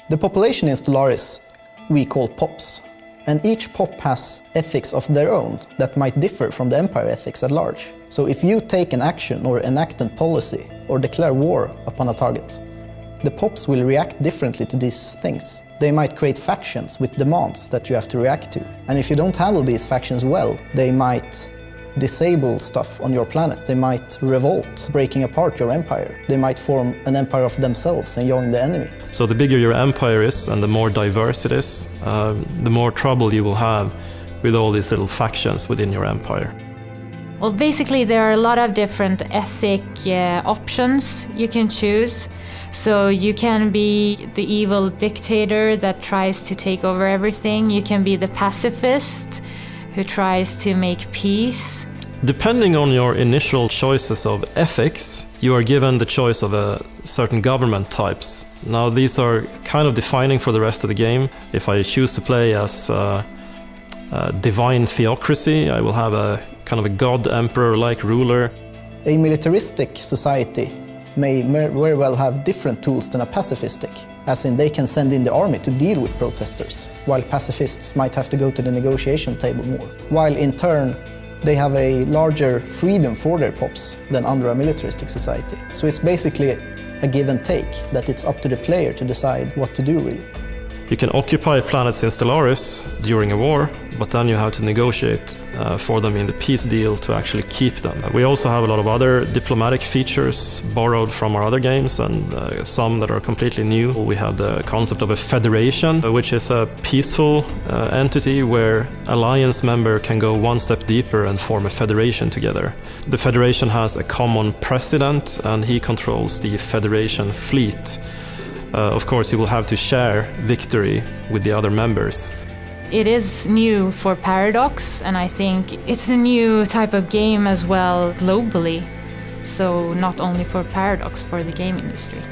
The population in Stellaris we call pops, and each pop has ethics of their own that might differ from the Empire ethics at large. So if you take an action or enact a policy or declare war upon a target, the pops will react differently to these things. They might create factions with demands that you have to react to. And if you don't handle these factions well, they might disable stuff on your planet. They might revolt, breaking apart your empire. They might form an empire of themselves and join the enemy. So the bigger your empire is and the more diverse it is, the more trouble you will have with all these little factions within your empire. Well, basically there are a lot of different ethic options you can choose. So you can be the evil dictator that tries to take over everything. You can be the pacifist who tries to make peace. Depending on your initial choices of ethics, you are given the choice of certain government types. Now these are kind of defining for the rest of the game. If I choose to play as divine theocracy, I will have a kind of a god emperor-like ruler. A militaristic society may very well have different tools than a pacifistic, as in they can send in the army to deal with protesters, while pacifists might have to go to the negotiation table more, while in turn they have a larger freedom for their pops than under a militaristic society. So it's basically a give and take, that it's up to the player to decide what to do really. You can occupy planets in Stellaris during a war, but then you have to negotiate for them in the peace deal to actually keep them. We also have a lot of other diplomatic features borrowed from our other games, and some that are completely new. We have the concept of a federation, which is a peaceful entity where alliance member can go one step deeper and form a federation together. The federation has a common president and he controls the federation fleet. Of course, you will have to share victory with the other members. It is new for Paradox, and I think it's a new type of game as well globally. So not only for Paradox, for the game industry.